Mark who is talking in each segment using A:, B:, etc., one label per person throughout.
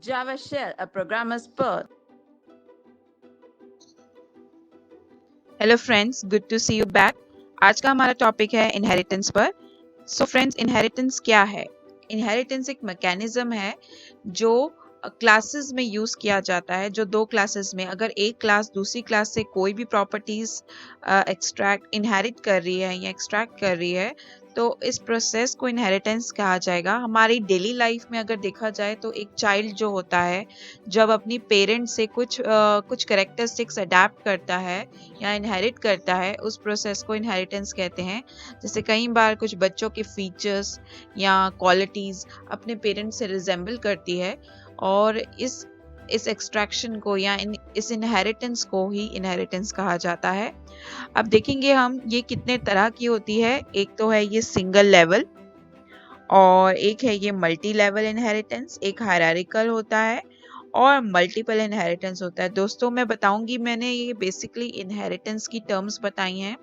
A: Java Shell, a programmer's birth.
B: Hello friends, good to see you back. आज का हमारा topic है inheritance पर। सो फ्रेंड्स, इनहेरिटेंस क्या है? इनहेरिटेंस एक मैकेनिज्म है जो क्लासेस में यूज किया जाता है। जो दो क्लासेस में अगर एक क्लास दूसरी क्लास से कोई भी प्रॉपर्टीज एक्सट्रैक्ट इनहेरिट कर रही है या एक्सट्रैक्ट कर रही है, तो इस प्रोसेस को इनहेरिटेंस कहा जाएगा। हमारी डेली लाइफ में अगर देखा जाए तो एक चाइल्ड जो होता है, जब अपनी पेरेंट से कुछ कैरेक्टरिस्टिक्स अडेप्ट करता है या इनहेरिट करता है, उस प्रोसेस को इनहेरिटेंस कहते हैं। जैसे कई बार कुछ बच्चों के फीचर्स या क्वालिटीज अपने पेरेंट्स से रिजेंबल करती है, और इस एक्सट्रैक्शन को या इस इनहेरिटेंस को ही इनहेरिटेंस कहा जाता है। अब देखेंगे हम ये कितने तरह की होती है। एक तो है ये सिंगल लेवल, और एक है ये मल्टी लेवल इनहेरिटेंस, एक हायरार्किकल होता है, और मल्टीपल इनहेरिटेंस होता है। दोस्तों मैं बताऊंगी, मैंने ये बेसिकली इनहेरिटेंस की टर्म्स बताई हैं,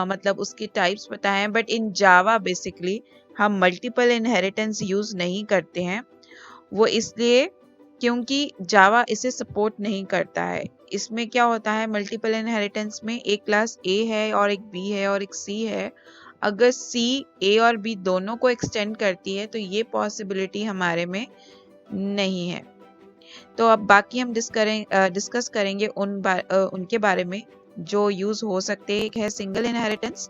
B: मतलब उसकी टाइप्स बताए हैं, बट इन जावा बेसिकली हम मल्टीपल इनहेरिटेंस यूज नहीं करते हैं। वो इसलिए क्योंकि जावा इसे सपोर्ट नहीं करता है। इसमें क्या होता है, मल्टीपल इनहेरिटेंस में एक क्लास ए है और एक बी है और एक सी है। अगर सी ए और बी दोनों को एक्सटेंड करती है तो ये पॉसिबिलिटी हमारे में नहीं है। तो अब बाकी हम डिस्कस करेंगे उनके बारे में जो यूज हो सकते हैं। एक है सिंगल इनहेरिटेंस।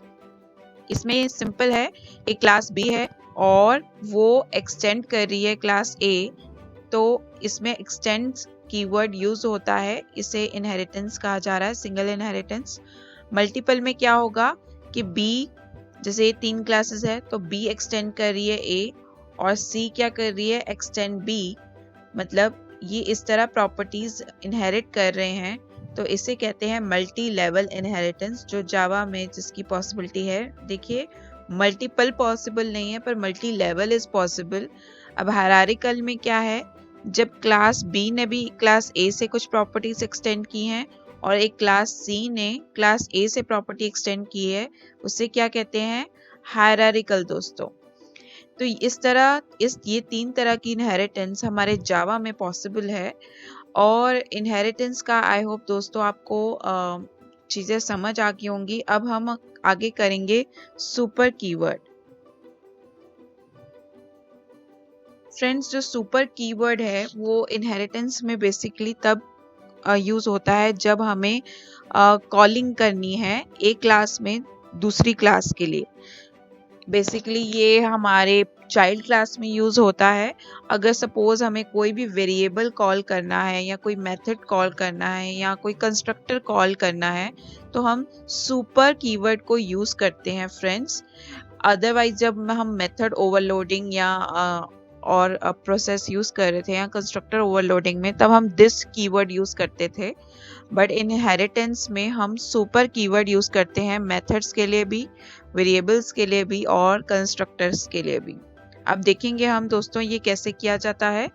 B: इसमें सिंपल है, एक क्लास बी है और वो एक्सटेंड कर रही है क्लास ए, तो इसमें एक्सटेंड कीवर्ड यूज होता है, इसे इनहेरिटेंस कहा जा रहा है, सिंगल इनहेरिटेंस। मल्टीपल में क्या होगा कि बी, जैसे 3 क्लासेस है तो बी एक्सटेंड कर रही है ए और सी क्या कर रही है, एक्सटेंड बी, मतलब ये इस तरह प्रॉपर्टीज इनहेरिट कर रहे हैं, तो इसे कहते हैं मल्टी लेवल इनहेरिटेंस, जो जावा में जिसकी पॉसिबिलिटी है। देखिए, मल्टीपल पॉसिबल नहीं है पर मल्टी लेवल इज पॉसिबल। अब हायरार्किकल में क्या है, जब क्लास बी ने भी क्लास ए से कुछ प्रॉपर्टीज एक्सटेंड की हैं और एक क्लास सी ने क्लास ए से प्रॉपर्टी एक्सटेंड की है, उसे क्या कहते हैं, हायरार्किकल दोस्तों। तो इस तरह ये 3 तरह की इनहेरिटेंस हमारे जावा में पॉसिबल है। और इनहेरिटेंस का आई होप दोस्तों आपको चीज़ें समझ आ गई होंगी। अब हम आगे करेंगे सुपर कीवर्ड। फ्रेंड्स, जो सुपर कीवर्ड है वो इनहेरिटेंस में बेसिकली तब यूज होता है जब हमें कॉलिंग करनी है एक क्लास में दूसरी क्लास के लिए। बेसिकली ये हमारे चाइल्ड क्लास में यूज होता है। अगर सपोज हमें कोई भी वेरिएबल कॉल करना है या कोई मेथड कॉल करना है या कोई कंस्ट्रक्टर कॉल करना है, तो हम सुपर कीवर्ड को यूज करते हैं फ्रेंड्स। अदरवाइज जब हम मेथड ओवरलोडिंग या और प्रोसेस यूज कर रहे थे या कंस्ट्रक्टर ओवरलोडिंग में, तब हम दिस कीवर्ड यूज करते थे। बट इनहेरिटेंस में हम सुपर कीवर्ड यूज करते हैं मेथड्स के लिए भी, वेरिएबल्स के लिए भी और कंस्ट्रक्टर्स के लिए भी। अब देखेंगे हम दोस्तों ये कैसे किया जाता है।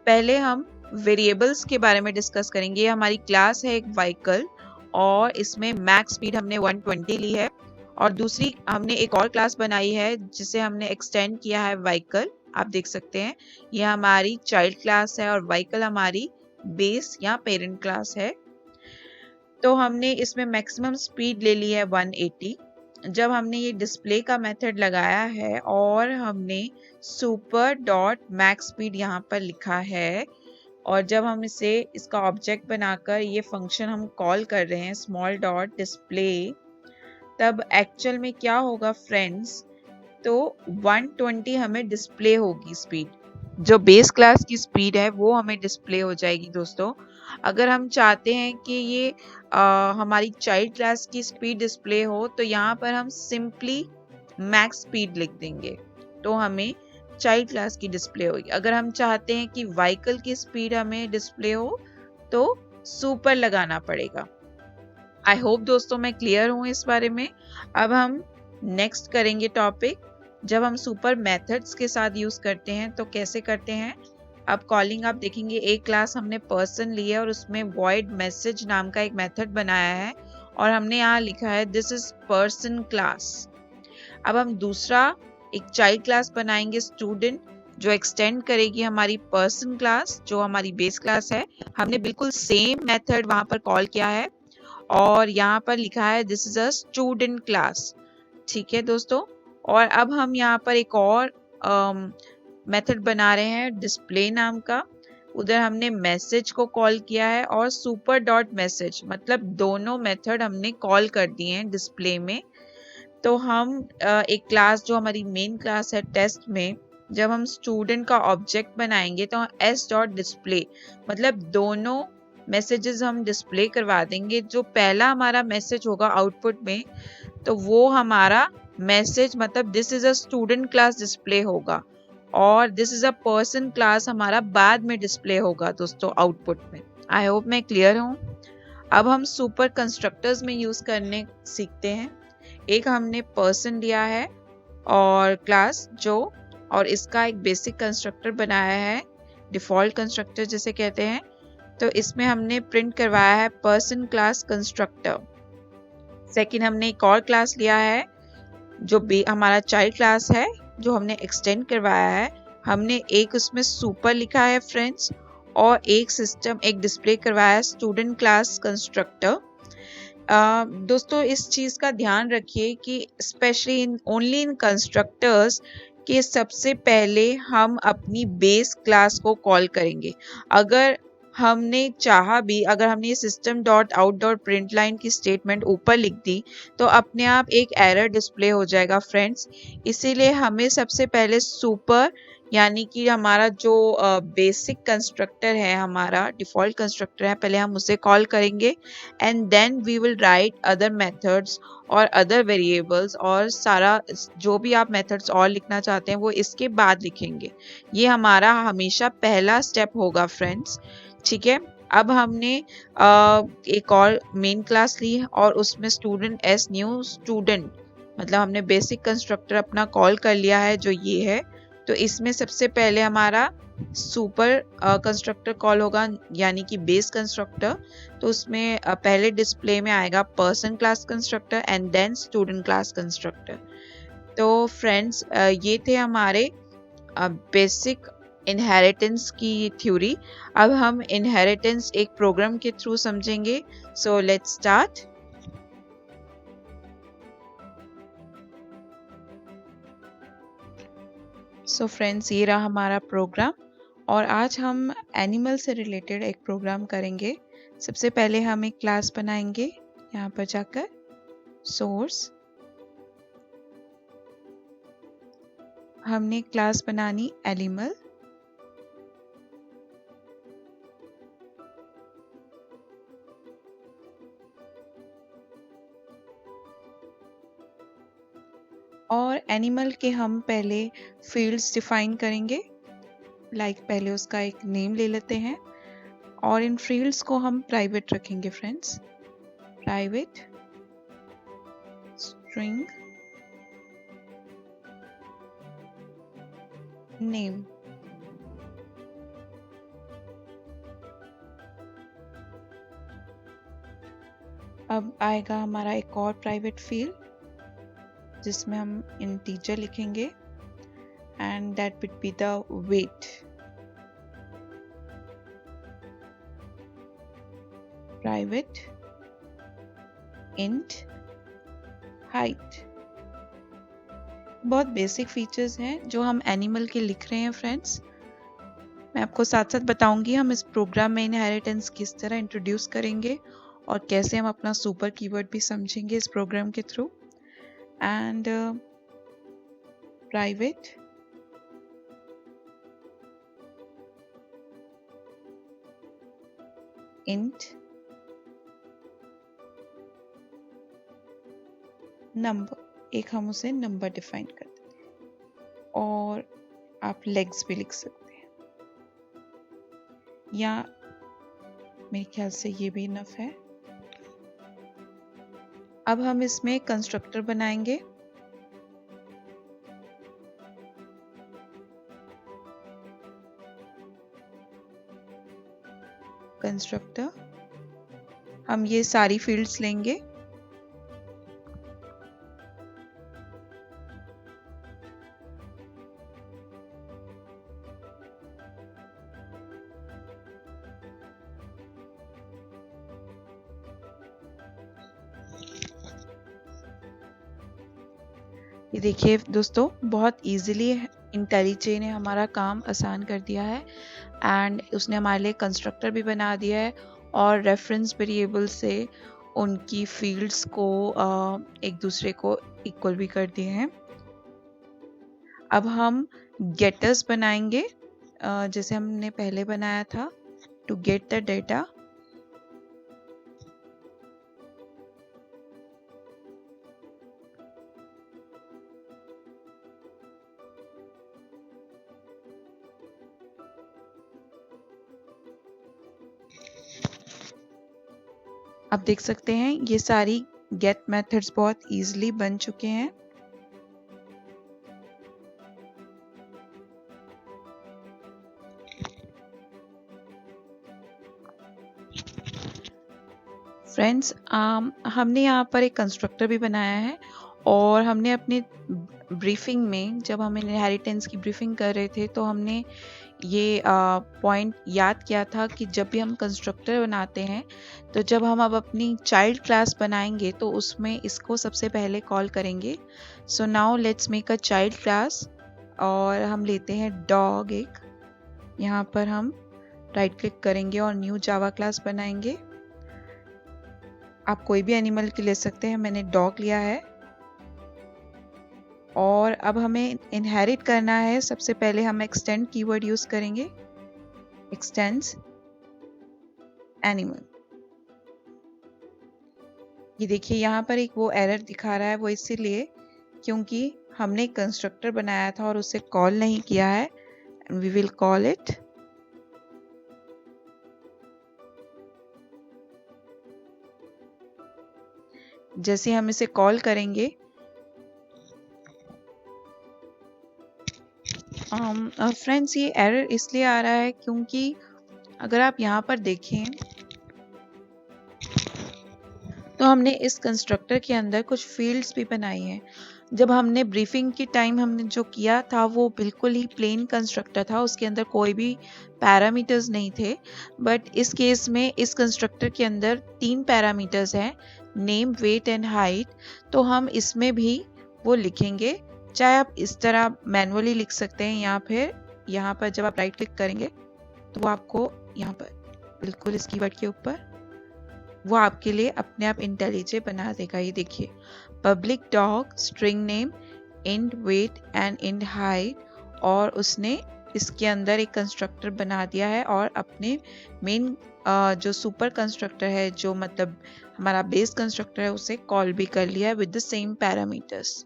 B: पहले हम वेरिएबल्स के बारे में डिस्कस करेंगे। ये हमारी क्लास है एक व्हीकल, और इसमें मैक्स स्पीड हमने 120 ली है, और दूसरी हमने एक और क्लास बनाई है जिसे हमने एक्सटेंड किया है व्हीकल। आप देख सकते हैं ये हमारी चाइल्ड क्लास है और व्हीकल हमारी बेस या पेरेंट क्लास है। तो हमने इसमें मैक्सिमम स्पीड ले ली है 180। जब हमने ये डिस्प्ले का मेथड लगाया है और हमने सुपर डॉट मैक्स स्पीड यहाँ पर लिखा है, और जब हम इसका ऑब्जेक्ट बनाकर ये फंक्शन हम कॉल कर रहे हैं स्मॉल डॉट डिस्प्ले, तब एक्चुअल में क्या होगा फ्रेंड्स, तो 120 हमें डिस्प्ले होगी स्पीड। जो बेस क्लास की स्पीड है वो हमें डिस्प्ले हो जाएगी दोस्तों। अगर हम चाहते हैं कि ये हमारी चाइल्ड क्लास की स्पीड डिस्प्ले हो, तो यहाँ पर हम सिंपली मैक्स स्पीड लिख देंगे, तो हमें चाइल्ड क्लास की डिस्प्ले होगी। अगर हम चाहते हैं कि व्हीकल की स्पीड हमें डिस्प्ले हो, तो सुपर लगाना पड़ेगा। आई होप दोस्तों मैं क्लियर हूँ इस बारे में। अब हम नेक्स्ट करेंगे टॉपिक, जब हम सुपर मेथड्स के साथ यूज करते हैं तो कैसे करते हैं। अब कॉलिंग आप देखेंगे, एक क्लास हमने पर्सन ली है और उसमें वॉइड मैसेज नाम का एक मेथड बनाया है, और हमने यहाँ लिखा है दिस इज पर्सन क्लास। अब हम दूसरा एक चाइल्ड क्लास बनाएंगे स्टूडेंट, जो एक्सटेंड करेगी हमारी पर्सन क्लास, जो हमारी बेस क्लास है। हमने बिल्कुल सेम मेथड वहां पर कॉल किया है और यहाँ पर लिखा है this is a student class. ठीक है दोस्तों, और अब हम यहाँ पर एक और मेथड बना रहे हैं डिस्प्ले नाम का। उधर हमने मैसेज को कॉल किया है और सुपर डॉट मैसेज, मतलब दोनों मेथड हमने कॉल कर दिए हैं डिस्प्ले में। तो हम एक क्लास जो हमारी मेन क्लास है टेस्ट में, जब हम स्टूडेंट का ऑब्जेक्ट बनाएंगे तो एस डॉट डिस्प्ले, मतलब दोनों मैसेजेस हम डिस्प्ले करवा देंगे। जो पहला हमारा मैसेज होगा आउटपुट में, तो वो हमारा मैसेज मतलब this is a student class display होगा, और this is a person class हमारा बाद में डिस्प्ले होगा दोस्तों आउटपुट में। आई होप मैं क्लियर हूँ। अब हम सुपर कंस्ट्रक्टर्स में यूज करने सीखते हैं। एक हमने पर्सन लिया है और क्लास जो, और इसका एक बेसिक कंस्ट्रक्टर बनाया है, डिफॉल्ट कंस्ट्रक्टर जिसे कहते हैं। तो इसमें हमने प्रिंट करवाया है पर्सन क्लास कंस्ट्रक्टर। सेकंड हमने एक और क्लास लिया है जो हमारा चाइल्ड क्लास है, जो हमने एक्सटेंड करवाया है। हमने एक उसमें सुपर लिखा है फ्रेंड्स, और एक डिस्प्ले करवाया है स्टूडेंट क्लास कंस्ट्रक्टर। दोस्तों इस चीज का ध्यान रखिए कि specially in only in constructors कि सबसे पहले हम अपनी बेस क्लास को कॉल करेंगे। अगर हमने चाहा भी, अगर हमने system dot out dot print line की स्टेटमेंट ऊपर लिख दी तो अपने आप एक एरर डिस्प्ले हो जाएगा फ्रेंड्स। इसीलिए हमें सबसे पहले सुपर यानी कि हमारा जो बेसिक कंस्ट्रक्टर है, हमारा डिफॉल्ट कंस्ट्रक्टर है, पहले हम उसे कॉल करेंगे and then we will write other methods और अदर वेरिएबल्स, और सारा जो भी आप मेथड्स और लिखना चाहते हैं वो इसके बाद लिखेंगे। ये हमारा हमेशा पहला स्टेप होगा फ्रेंड्स। ठीक है, अब हमने एक और मेन क्लास ली और उसमें स्टूडेंट एस न्यू स्टूडेंट, मतलब हमने बेसिक कंस्ट्रक्टर अपना कॉल कर लिया है जो ये है। तो इसमें सबसे पहले हमारा सुपर कंस्ट्रक्टर कॉल होगा यानी कि बेस कंस्ट्रक्टर। तो उसमें पहले डिस्प्ले में आएगा person class constructor and then student class constructor. तो फ्रेंड्स ये थे हमारे बेसिक इनहेरिटेंस की थ्योरी। अब हम इनहेरिटेंस एक प्रोग्राम के थ्रू समझेंगे। So let's start. So friends ये रहा हमारा प्रोग्राम, और आज हम एनिमल से रिलेटेड एक प्रोग्राम करेंगे। सबसे पहले हम एक क्लास बनाएंगे, यहाँ पर जाकर सोर्स, हमने क्लास बनानी एनिमल। और एनिमल के हम पहले फील्ड्स डिफाइन करेंगे, पहले उसका एक नेम ले लेते हैं, और इन फील्ड्स को हम प्राइवेट रखेंगे फ्रेंड्स। Private string name. अब आएगा हमारा एक और प्राइवेट फील्ड जिसमें हम इंटीजर लिखेंगे and that will be the weight. Private int height. बहुत बेसिक फीचर्स हैं जो हम एनिमल के लिख रहे हैं फ्रेंड्स। मैं आपको साथ साथ बताऊंगी हम इस प्रोग्राम में इनहेरिटेंस किस तरह इंट्रोड्यूस करेंगे और कैसे हम अपना सुपर कीवर्ड भी समझेंगे इस प्रोग्राम के through. And private int number, एक हम उसे नंबर डिफाइन कर देते हैं, और आप लेग्स भी लिख सकते हैं, या मेरे ख्याल से ये भी इनफ है। अब हम इसमें कंस्ट्रक्टर बनाएंगे। कंस्ट्रक्टर, हम ये सारी फील्ड्स लेंगे, ये देखिए दोस्तों, बहुत इजीली इंटेलिजे ने हमारा काम आसान कर दिया है एंड उसने हमारे लिए कंस्ट्रक्टर भी बना दिया है और रेफरेंस वेरिएबल से उनकी फील्ड्स को एक दूसरे को इक्वल भी कर दिए हैं। अब हम गेटर्स बनाएंगे जैसे हमने पहले बनाया था, टू गेट द डेटा। आप देख सकते हैं ये सारी गेट मेथड्स बहुत इजीली बन चुके हैं। फ्रेंड्स, हमने यहाँ पर एक कंस्ट्रक्टर भी बनाया है और हमने अपने ब्रीफिंग में, जब हम इनहेरिटेंस की ब्रीफिंग कर रहे थे, तो हमने ये पॉइंट याद किया था कि जब भी हम कंस्ट्रक्टर बनाते हैं तो जब हम अब अपनी चाइल्ड क्लास बनाएंगे तो उसमें इसको सबसे पहले कॉल करेंगे। So now let's make a child class और हम लेते हैं डॉग। एक यहाँ पर हम राइट क्लिक करेंगे और न्यू जावा क्लास बनाएंगे। आप कोई भी एनिमल की ले सकते हैं, मैंने डॉग लिया है। और अब हमें इनहेरिट करना है। सबसे पहले हम एक्सटेंड कीवर्ड यूज करेंगे, एक्सटेंड्स एनिमल। ये देखिए यहाँ पर एक वो एरर दिखा रहा है, वो इसीलिए क्योंकि हमने कंस्ट्रक्टर बनाया था और उसे कॉल नहीं किया है। We will call it. जैसे हम इसे कॉल करेंगे, फ्रेंड्स ये एरर इसलिए आ रहा है क्योंकि अगर आप यहाँ पर देखें तो हमने इस कंस्ट्रक्टर के अंदर कुछ फील्ड्स भी बनाई हैं। जब हमने ब्रीफिंग के टाइम हमने जो किया था वो बिल्कुल ही प्लेन कंस्ट्रक्टर था, उसके अंदर कोई भी पैरामीटर्स नहीं थे। बट इस केस में इस कंस्ट्रक्टर के अंदर 3 पैरामीटर्स हैं, नेम, वेट एंड हाइट। तो हम इसमें भी वो लिखेंगे, चाहे आप इस तरह मैनुअली लिख सकते हैं या फिर यहाँ पर जब आप राइट क्लिक करेंगे तो वो आपको यहाँ पर बिल्कुल इस कीवर्ड के ऊपर वो आपके लिए अपने आप इंटेलिजे बना देगा। ये देखिए, public dog, string name, int weight and int height, और उसने इसके अंदर एक कंस्ट्रक्टर बना दिया है और अपने मेन जो सुपर कंस्ट्रक्टर है, जो मतलब हमारा बेस कंस्ट्रक्टर है, उसे कॉल भी कर लिया है with the same parameters.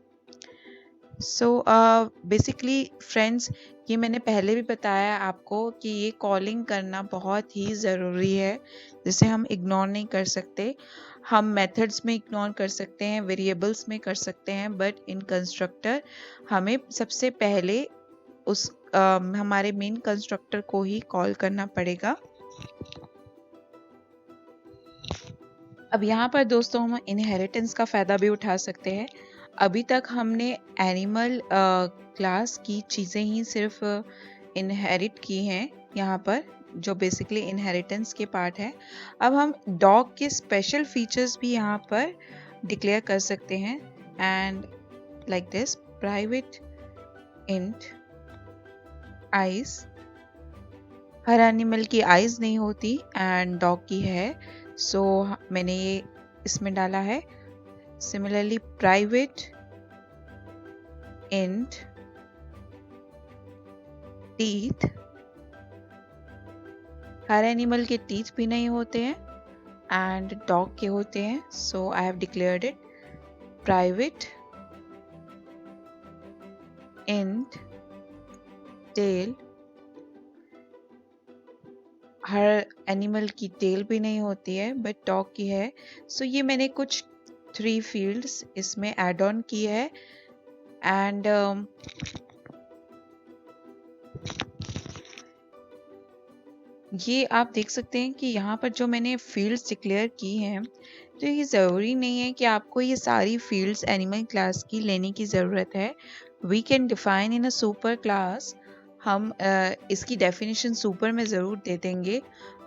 B: So basically friends, ये मैंने पहले भी बताया आपको कि ये कॉलिंग करना बहुत ही ज़रूरी है, जिसे हम इग्नोर नहीं कर सकते। हम मेथड्स में इग्नोर कर सकते हैं, वेरिएबल्स में कर सकते हैं, बट इन कंस्ट्रक्टर हमें सबसे पहले उस हमारे मेन कंस्ट्रक्टर को ही कॉल करना पड़ेगा। अब यहाँ पर दोस्तों हम इनहेरिटेंस का फ़ायदा भी उठा सकते हैं। अभी तक हमने एनिमल क्लास की चीज़ें ही सिर्फ इनहेरिट की हैं यहाँ पर, जो बेसिकली इनहेरिटेंस के पार्ट है। अब हम डॉग के स्पेशल फीचर्स भी यहाँ पर डिक्लेयर कर सकते हैं, and like this, private int eyes. Her animal की आइज नहीं होती एंड डॉग की है, सो मैंने ये इसमें डाला है। सिमिलरली प्राइवेट इंट टीथ, हर एनिमल के टीथ भी नहीं होते हैं एंड डॉग के होते हैं, so I have declared it private int tail. हर एनिमल की टेल भी नहीं होती है बट डॉग की है, सो ये मैंने कुछ 3 फील्ड्स इसमें ऐड ऑन की है। एंड ये आप देख सकते हैं कि यहाँ पर जो मैंने फील्ड्स डिक्लेयर की हैं, तो ये ज़रूरी नहीं है कि आपको ये सारी फील्ड्स एनिमल क्लास की लेने की ज़रूरत है। We can define in a super class. हम इसकी डेफिनेशन सुपर में ज़रूर दे देंगे,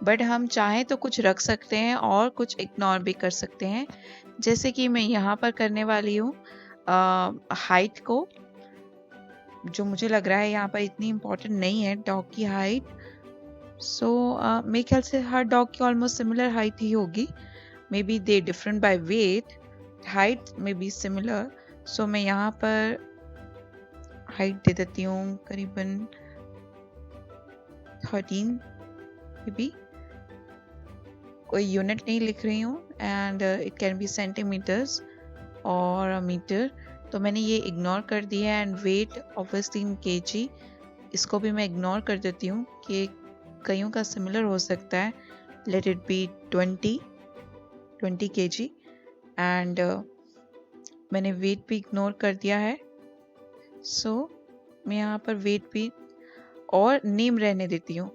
B: बट हम चाहें तो कुछ रख सकते हैं और कुछ इग्नोर भी कर सकते हैं, जैसे कि मैं यहाँ पर करने वाली हूँ। हाइट को, जो मुझे लग रहा है यहाँ पर इतनी इम्पोर्टेंट नहीं है डॉग की हाइट, सो मेरे ख्याल से हर डॉग की ऑलमोस्ट सिमिलर हाइट ही होगी, may be they different by weight, height में बी सिमिलर। सो मैं यहाँ पर हाइट दे देती हूँ करीबन 13 मे बी, कोई यूनिट नहीं लिख रही हूँ, and it can be centimetres और मीटर, तो मैंने ये इग्नोर कर दिया है। And weight obviously in KG, इसको भी मैं इग्नोर कर देती हूँ कि कईयों का सिमिलर हो सकता है। Let it be 20 kg, and मैंने वेट भी इग्नोर कर दिया है। सो मैं यहाँ पर वेट भी और नेम रहने देती हूँ।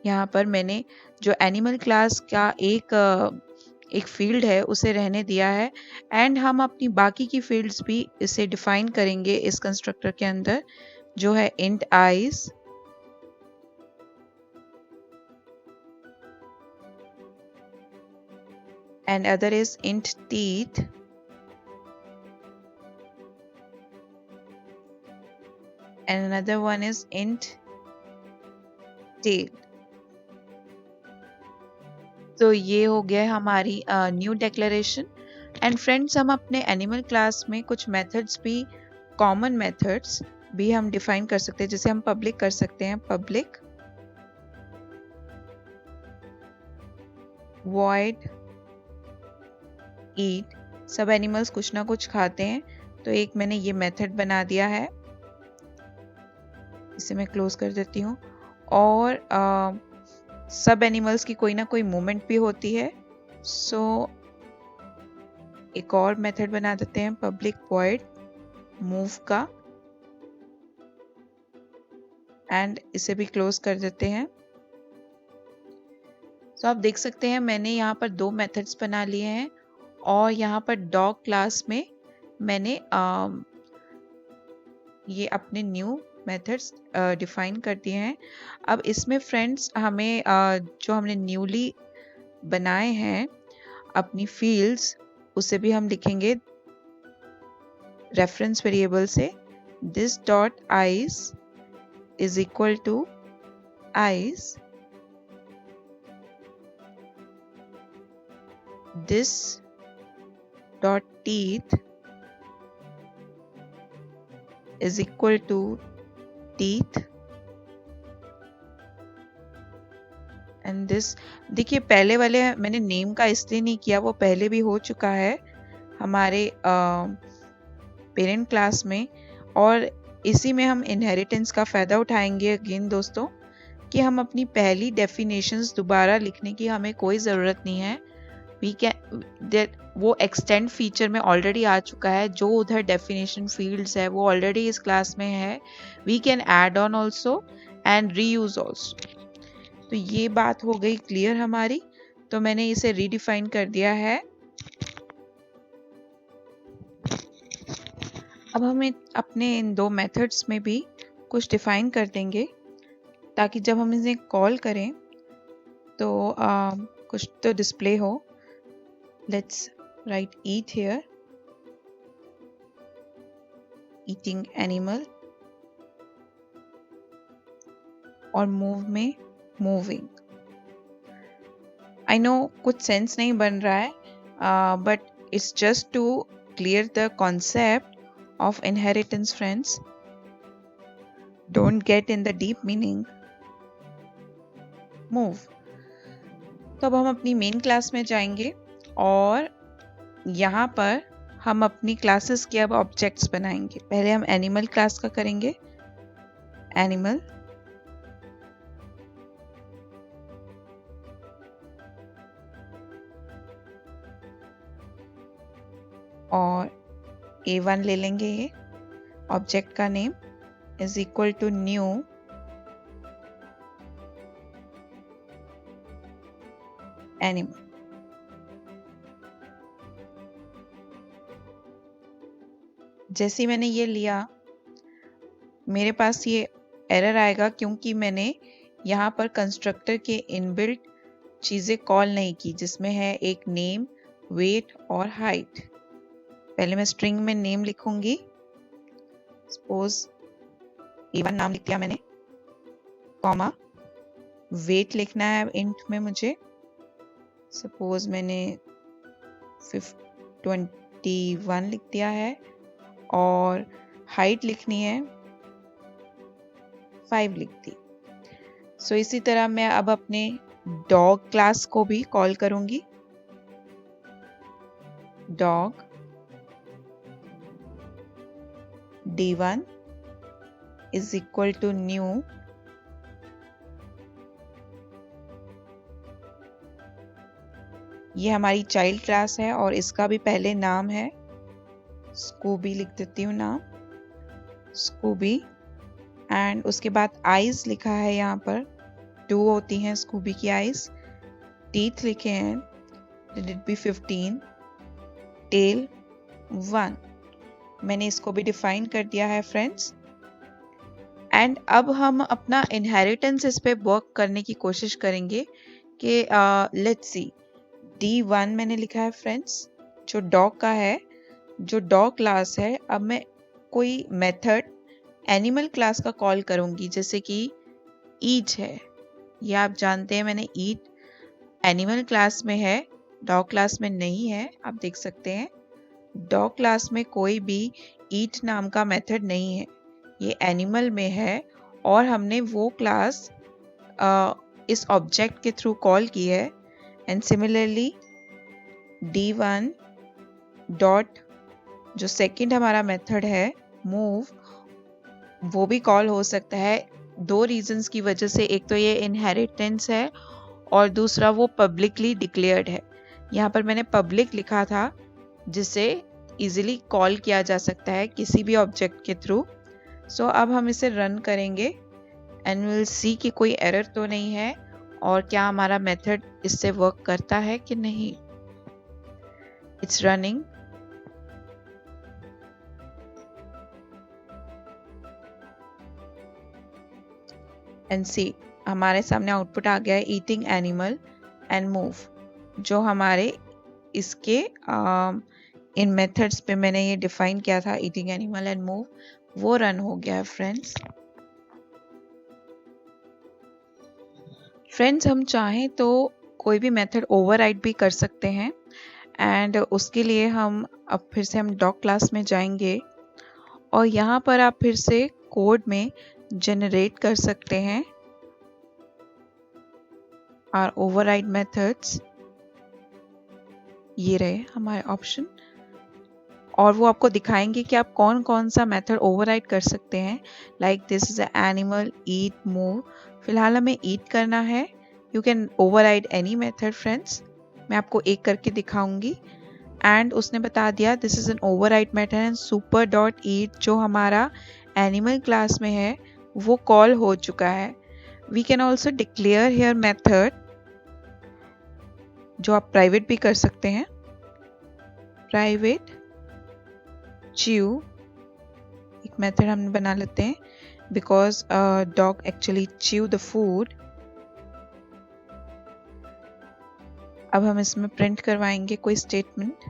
B: यहाँ पर मैंने जो एनिमल क्लास का एक फील्ड है उसे रहने दिया है, एंड हम अपनी बाकी की फील्ड्स भी इसे डिफाइन करेंगे इस कंस्ट्रक्टर के अंदर, जो है int eyes, and other is int teeth, and another one is int tail। तो ये हो गया हमारी न्यू डिक्लेरेशन। एंड फ्रेंड्स, हम अपने एनिमल क्लास में कुछ मेथड्स भी, कॉमन मेथड्स भी हम डिफाइन कर सकते हैं, जैसे हम पब्लिक कर सकते हैं, पब्लिक void eat, सब एनिमल्स कुछ ना कुछ खाते हैं, तो एक मैंने ये मेथड बना दिया है, इसे मैं क्लोज कर देती हूँ। और सब एनिमल्स की कोई ना कोई मूवमेंट भी होती है, सो एक और मेथड बना देते हैं, पब्लिक void मूव का, एंड इसे भी क्लोज कर देते हैं। तो आप देख सकते हैं मैंने यहाँ पर 2 मेथड्स बना लिए हैं, और यहाँ पर डॉग क्लास में मैंने ये अपने न्यू मेथड्स डिफाइन कर दिए हैं। अब इसमें फ्रेंड्स हमें जो हमने न्यूली बनाए हैं अपनी फील्ड्स, उसे भी हम लिखेंगे रेफरेंस वेरिएबल से, this dot eyes is equal to eyes, this dot teeth is equal to teeth, and this, देखिए पहले वाले मैंने नेम का इसलिए नहीं किया, वो पहले भी हो चुका है हमारे पेरेंट क्लास में, और इसी में हम इनहेरिटेंस का फ़ायदा उठाएंगे अगेन दोस्तों, कि हम अपनी पहली डेफिनेशंस दोबारा लिखने की हमें कोई ज़रूरत नहीं है। वी कैन, वो एक्सटेंड फीचर में ऑलरेडी आ चुका है, जो उधर डेफिनेशन फील्ड्स है वो ऑलरेडी इस क्लास में है। We can add on also and reuse also. तो ये बात हो गई क्लियर हमारी, तो मैंने इसे रीडिफाइन कर दिया है। अब हम अपने इन 2 मेथड्स में भी कुछ डिफाइन कर देंगे, ताकि जब हम इसे कॉल करें तो कुछ तो डिस्प्ले हो। Let's write eat here, eating animal, और move में moving। I know कुछ सेंस नहीं बन रहा है, but it's just to clear the concept of inheritance friends, don't get in the deep meaning। move। तो अब हम अपनी मेन क्लास में जाएंगे, और यहाँ पर हम अपनी क्लासेस के अब ऑब्जेक्ट्स बनाएंगे। पहले हम एनिमल क्लास का करेंगे, एनिमल, और A1 ले लेंगे, ये ऑब्जेक्ट का name is equal to new animal. जैसे मैंने ये लिया, मेरे पास ये एरर आएगा क्योंकि मैंने यहाँ पर कंस्ट्रक्टर के इनबिल्ट चीज़ें कॉल नहीं की, जिसमें है एक नेम, वेट और हाइट। पहले मैं स्ट्रिंग में नेम लिखूंगी। सपोज A1 नाम लिख दिया मैंने, कॉमा वेट लिखना है इंट में मुझे। सपोज मैंने 21 लिख दिया है और हाइट लिखनी है 5 लिख दी। सो इसी तरह मैं अब अपने डॉग क्लास को भी कॉल करूंगी। Dog D1 is equal to new ये हमारी चाइल्ड क्लास है और इसका भी पहले नाम है स्कूबी, लिख देती हूँ नाम स्कूबी। एंड उसके बाद आईज लिखा है, यहाँ पर 2 होती हैं स्कूबी की आईज। टीथ लिखे हैं, लेट इट बी 15। टेल 1, मैंने इसको भी डिफाइन कर दिया है फ्रेंड्स। एंड अब हम अपना इनहेरिटेंस इस पे वर्क करने की कोशिश करेंगे कि लेट्स सी D1 मैंने लिखा है फ्रेंड्स, जो डॉग का है, जो डॉग क्लास है। अब मैं कोई मेथड एनिमल क्लास का कॉल करूंगी, जैसे कि ईट है, ये आप जानते हैं मैंने ईट एनिमल क्लास में है, डॉग क्लास में नहीं है। आप देख सकते हैं डॉग क्लास में कोई भी ईट नाम का मेथड नहीं है, ये एनिमल में है और हमने वो क्लास इस ऑब्जेक्ट के थ्रू कॉल की है। एंड सिमिलरली D1 डॉट जो सेकंड हमारा मेथड है मूव, वो भी कॉल हो सकता है 2 रीजंस की वजह से। एक तो ये इनहेरिटेंस है और दूसरा वो पब्लिकली डिक्लेयर्ड है। यहाँ पर मैंने पब्लिक लिखा था जिसे इजीली कॉल किया जा सकता है किसी भी ऑब्जेक्ट के थ्रू। सो अब हम इसे रन करेंगे एंड विल सी कि कोई एरर तो नहीं है और क्या हमारा मेथड इससे वर्क करता है कि नहीं। It's running. एंड सी हमारे सामने आउटपुट आ गया है ईटिंग एनिमल एंड मूव, जो हमारे इसके इन मेथड्स पे मैंने ये डिफाइन किया था ईटिंग एनिमल एंड मूव, वो रन हो गया है फ्रेंड्स। फ्रेंड्स हम चाहें तो कोई भी मेथड ओवरराइड भी कर सकते हैं एंड उसके लिए हम अब फिर से हम डॉग क्लास में जाएंगे और यहाँ पर आप फिर से कोड में जनरेट कर सकते हैं और ओवरराइड मेथड्स, ये रहे हमारे ऑप्शन और वो आपको दिखाएंगे कि आप कौन कौन सा मेथड ओवरराइड कर सकते हैं। Like this is animal eat move, फिलहाल हमें ईट करना है। You can override any method friends, मैं आपको एक करके दिखाऊंगी। एंड उसने बता दिया this is an override method and super dot eat जो हमारा एनिमल क्लास में है वो कॉल हो चुका है। We can also declare here method, जो आप प्राइवेट भी कर सकते हैं। प्राइवेट chew एक मेथड हम बना लेते हैं because dog actually chew the food. अब हम इसमें प्रिंट करवाएंगे कोई statement.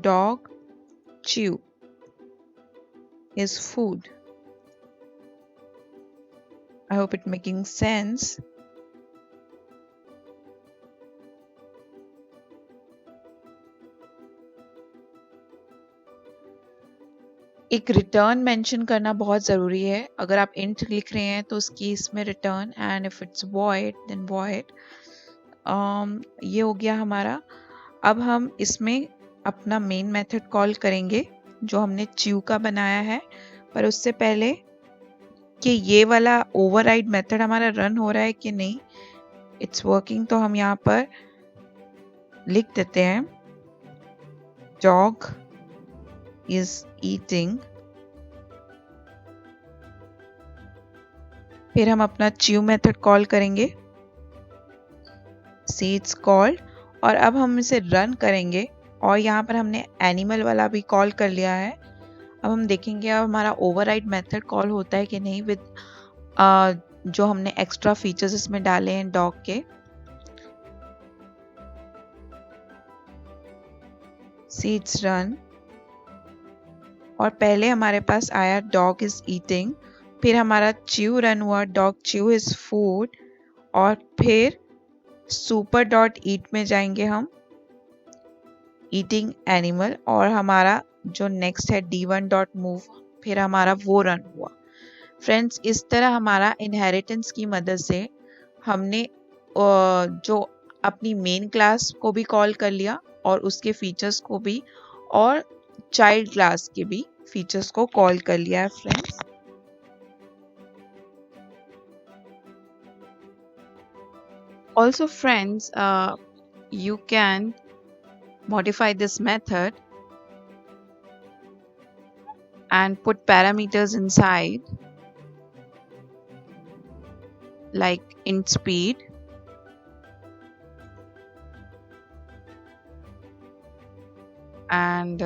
B: Dog chew is food. I hope it making sense. एक रिटर्न मेंशन करना बहुत ज़रूरी है। अगर आप इंट लिख रहे हैं तो उसकी इसमें return, and if it's void then void। ये हो गया हमारा। अब हम इसमें अपना मेन मेथड कॉल करेंगे जो हमने chew का बनाया है, पर उससे पहले कि ये वाला ओवरराइड मेथड हमारा रन हो रहा है कि नहीं, इट्स वर्किंग, तो हम यहाँ पर लिख देते हैं डॉग is eating। फिर हम अपना chew मेथड कॉल करेंगे, see it's called, और अब हम इसे रन करेंगे और यहाँ पर हमने एनिमल वाला भी कॉल कर लिया है। अब हम देखेंगे अब हमारा ओवरराइड मेथड कॉल होता है कि नहीं विद जो हमने एक्स्ट्रा फीचर्स इसमें डाले हैं डॉग के। सीट्स रन, और पहले हमारे पास आया डॉग इज ईटिंग, फिर हमारा च्यू रन हुआ, डॉग च्यू हिज फूड, और फिर सुपर डॉट ईट में जाएंगे हम, ईटिंग एनिमल, और हमारा जो नेक्स्ट है D1 डॉट मूव, फिर हमारा वो रन हुआ। फ्रेंड्स, इस तरह हमारा इनहेरिटेंस की मदद से हमने जो अपनी मेन क्लास को भी कॉल कर लिया और उसके फीचर्स को भी, और चाइल्ड क्लास के भी फीचर्स को कॉल कर लिया है friends. Also friends, you can modify this method and put parameters inside like int speed, and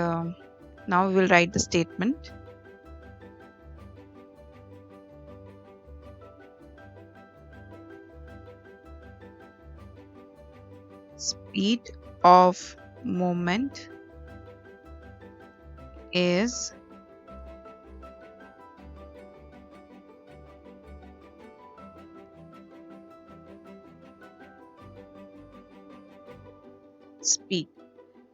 B: now we will write the statement. Speed of movement is speed।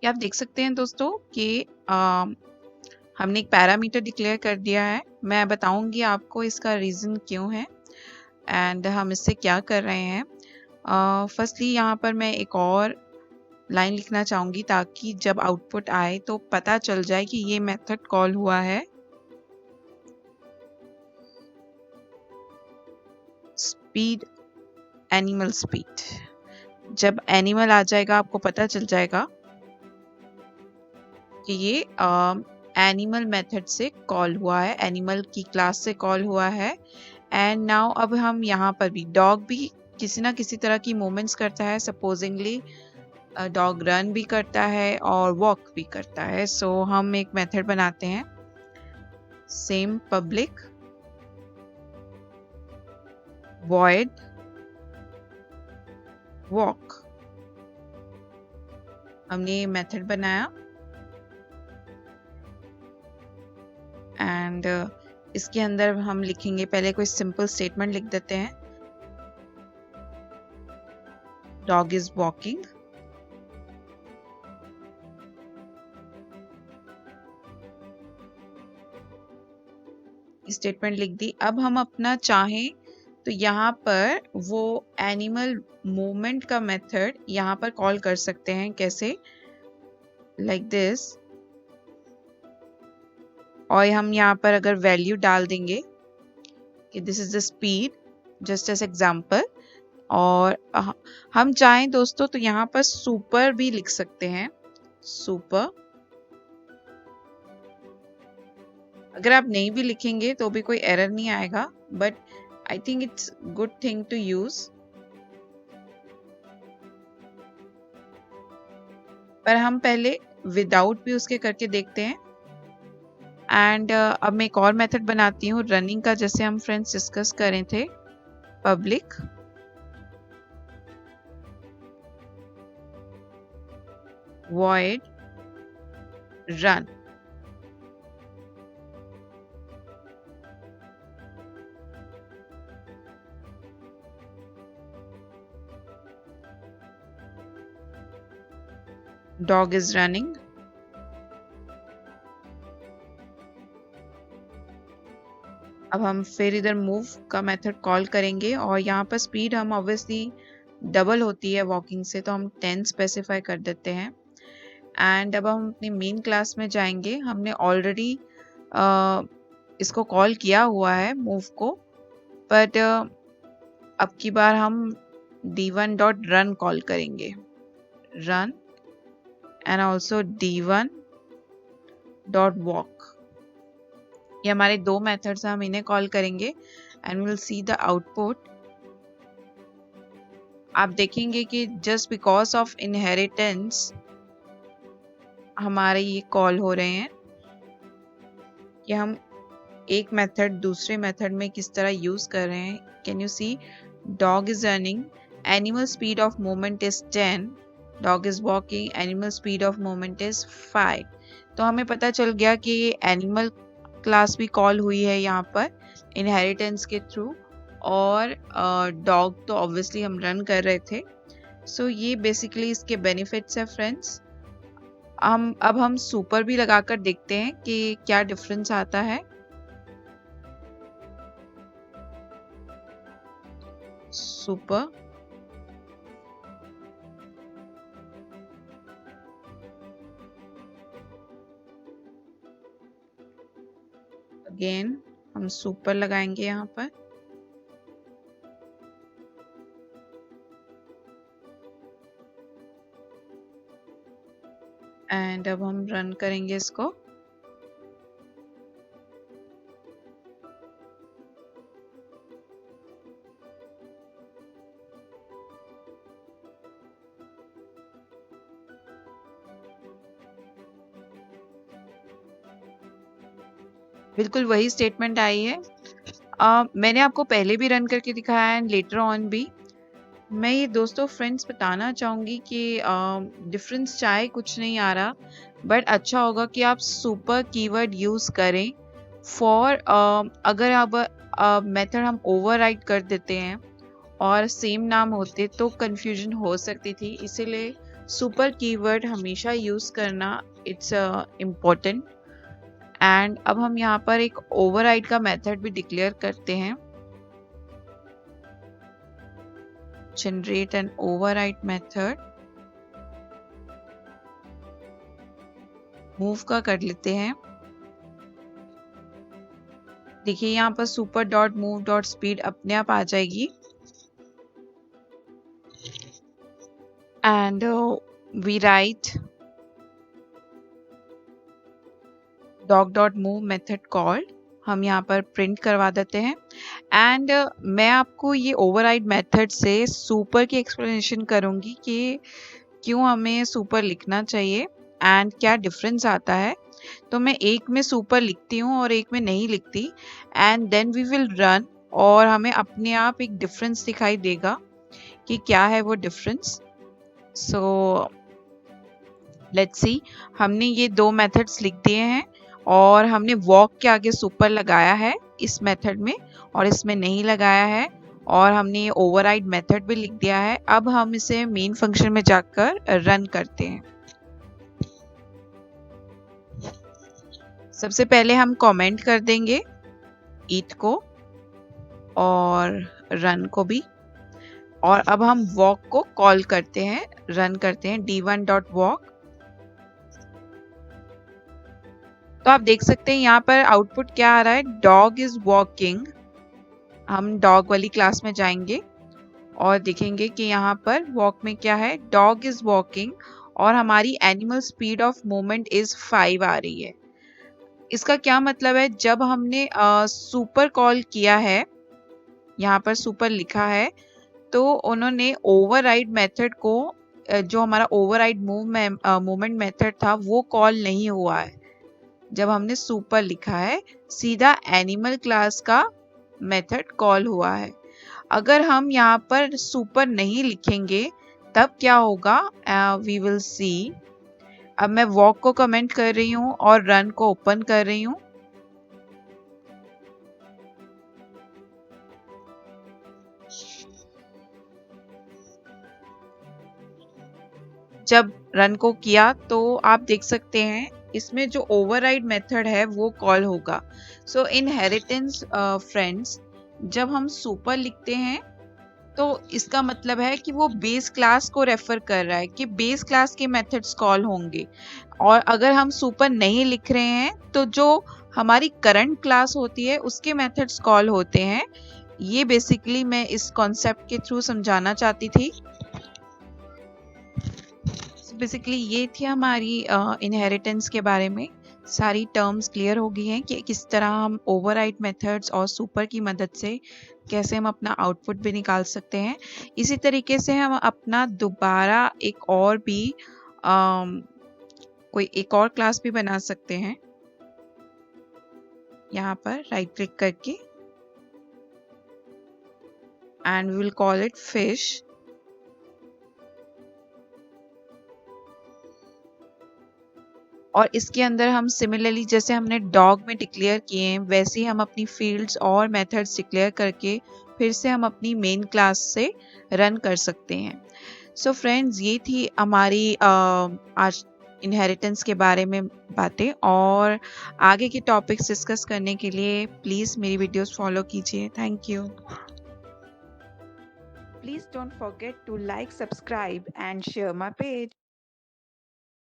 B: ये आप देख सकते हैं दोस्तों कि हमने एक पैरामीटर डिक्लेयर कर दिया है। मैं बताऊंगी आपको इसका रीज़न क्यों है एंड हम इससे क्या कर रहे हैं। फर्स्टली यहाँ पर मैं एक और लाइन लिखना चाहूँगी ताकि जब आउटपुट आए तो पता चल जाए कि ये मेथड कॉल हुआ है। स्पीड, एनिमल स्पीड, जब एनिमल आ जाएगा आपको पता चल जाएगा कि ये एनिमल मेथड से कॉल हुआ है, एनिमल की क्लास से कॉल हुआ है। एंड नाउ अब हम यहाँ पर भी, डॉग भी किसी ना किसी तरह की मूवमेंट्स करता है। सपोजिंगली डॉग रन भी करता है और वॉक भी करता है। सो हम एक मेथड बनाते हैं, सेम पब्लिक void walk। हमने ये मेथड बनाया एंड इसके अंदर हम लिखेंगे, पहले कोई सिंपल स्टेटमेंट लिख देते हैं, डॉग इज वॉकिंग। स्टेटमेंट लिख दी। अब हम अपना चाहें तो यहाँ पर वो एनिमल मूवमेंट का मेथड यहाँ पर कॉल कर सकते हैं। कैसे? Like this. और हम यहाँ पर अगर वैल्यू डाल देंगे कि this is the speed, just as example, और हम चाहें दोस्तों तो यहाँ पर सुपर भी लिख सकते हैं, सुपर। अगर आप नहीं भी लिखेंगे तो भी कोई एरर नहीं आएगा, but I think it's good thing to use. पर हम पहले विदाउट भी उसके करके देखते हैं। एंड अब मैं एक और मेथड बनाती हूँ रनिंग का, जैसे हम फ्रेंड्स डिस्कस करें थे, public void run। dog is running। अब हम फिर इधर मूव का मेथड कॉल करेंगे और यहाँ पर स्पीड हम ऑब्वियसली डबल होती है वॉकिंग से, तो हम 10 स्पेसिफाई कर देते हैं। एंड अब हम अपनी मेन क्लास में जाएंगे। हमने ऑलरेडी इसको कॉल किया हुआ है मूव को, बट अब की बार हम D1 डॉट रन कॉल करेंगे, run, and also D1 dot walk. ये हमारे दो मेथड्स हैं, हम इन्हें कॉल करेंगे and will see the output. आप देखेंगे कि जस्ट बिकॉज ऑफ इनहेरिटेंस हमारे ये कॉल हो रहे हैं कि हम एक मेथड दूसरे मेथड में किस तरह यूज कर रहे हैं। Can you see? Dog is running, animal speed of movement is 10, dog is walking, animal speed of movement is 5। तो हमें पता चल गया कि एनिमल क्लास भी कॉल हुई है यहाँ पर इनहेरिटेंस के थ्रू, और डॉग तो ऑब्वियसली हम रन कर रहे थे। सो ये बेसिकली इसके बेनिफिट्स है फ्रेंड्स। अब हम सुपर भी लगाकर देखते हैं कि क्या डिफरेंस आता है। सुपर, अगेन हम सुपर लगाएंगे यहाँ पर, एंड अब हम रन करेंगे इसको। बिल्कुल वही स्टेटमेंट आई है। मैंने आपको पहले भी रन करके दिखाया है, लेटर ऑन भी। मैं ये दोस्तों फ्रेंड्स बताना चाहूँगी कि डिफरेंस चाहे कुछ नहीं आ रहा, बट अच्छा होगा कि आप सुपर कीवर्ड यूज़ करें फॉर अगर आप मेथड हम ओवरराइड कर देते हैं और सेम नाम होते तो कंफ्यूजन हो सकती थी, इसीलिए सुपर कीवर्ड हमेशा यूज़ करना इट्स इम्पोर्टेंट। एंड अब हम यहाँ पर एक ओवरराइड का मेथड भी डिक्लेयर करते हैं, generate an override method। Move का कर लेते हैं। देखिए यहाँ पर super dot move dot speed अपने आप आ जाएगी, and we write dog dot move method called, हम यहाँ पर प्रिंट करवा देते हैं। एंड मैं आपको ये ओवरराइड मेथड से सुपर की एक्सप्लेनेशन करूँगी कि क्यों हमें सुपर लिखना चाहिए एंड क्या डिफरेंस आता है। तो मैं एक में सुपर लिखती हूँ और एक में नहीं लिखती, and then we will run, और हमें अपने आप एक डिफरेंस दिखाई देगा कि क्या है वो डिफरेंस। सो लेट्स सी, हमने ये दो मेथड्स लिख दिए हैं और हमने वॉक के आगे सुपर लगाया है इस मेथड में और इसमें नहीं लगाया है, और हमने ये ओवरराइड मेथड भी लिख दिया है। अब हम इसे मेन फंक्शन में जाकर रन करते हैं। सबसे पहले हम कमेंट कर देंगे ईट को और रन को भी, और अब हम वॉक को कॉल करते हैं, रन करते हैं d1.walk। तो आप देख सकते हैं यहाँ पर आउटपुट क्या आ रहा है, डॉग इज वॉकिंग। हम डॉग वाली क्लास में जाएंगे और देखेंगे कि यहाँ पर वॉक में क्या है, डॉग इज वॉकिंग, और हमारी animal speed of movement is 5 आ रही है। इसका क्या मतलब है, जब हमने सुपर कॉल किया है, यहाँ पर सुपर लिखा है, तो उन्होंने ओवरराइड मेथड को, जो हमारा ओवरराइड मूवमेंट मेथड था वो कॉल नहीं हुआ है जब हमने सुपर लिखा है, सीधा एनिमल क्लास का मेथड कॉल हुआ है। अगर हम यहाँ पर सुपर नहीं लिखेंगे तब क्या होगा, वी विल सी। अब मैं वॉक को कमेंट कर रही हूँ और रन को ओपन कर रही हूँ। जब रन को किया तो आप देख सकते हैं इसमें जो ओवरराइड मेथड है वो कॉल होगा। सो इनहेरिटेंस फ्रेंड्स, जब हम सुपर लिखते हैं तो इसका मतलब है कि वो बेस क्लास को रेफर कर रहा है कि बेस क्लास के मेथड्स कॉल होंगे, और अगर हम सुपर नहीं लिख रहे हैं तो जो हमारी करंट क्लास होती है उसके मेथड्स कॉल होते हैं। ये बेसिकली मैं इस कॉन्सेप्ट के थ्रू समझाना चाहती थी। बेसिकली ये थी हमारी इनहेरिटेंस के बारे में। सारी टर्म्स क्लियर हो गई हैं कि किस तरह हम ओवरराइड मेथड्स और सुपर की मदद से कैसे हम अपना आउटपुट भी निकाल सकते हैं। इसी तरीके से हम अपना दोबारा एक और भी कोई एक और क्लास भी बना सकते हैं। यहाँ पर राइट क्लिक करके and we will call it fish. और इसके अंदर हम सिमिलरली जैसे हमने डॉग में डिक्लेयर किए हैं वैसे ही हम अपनी फील्ड्स और मेथड्स डिक्लेयर करके फिर से हम अपनी मेन क्लास से रन कर सकते हैं। सो फ्रेंड्स, ये थी हमारी आज इनहेरिटेंस के बारे में बातें, और आगे के टॉपिक्स डिस्कस करने के लिए प्लीज़ मेरी वीडियोस फॉलो कीजिए। Thank you.
A: Please don't forget to like, subscribe, and share my page.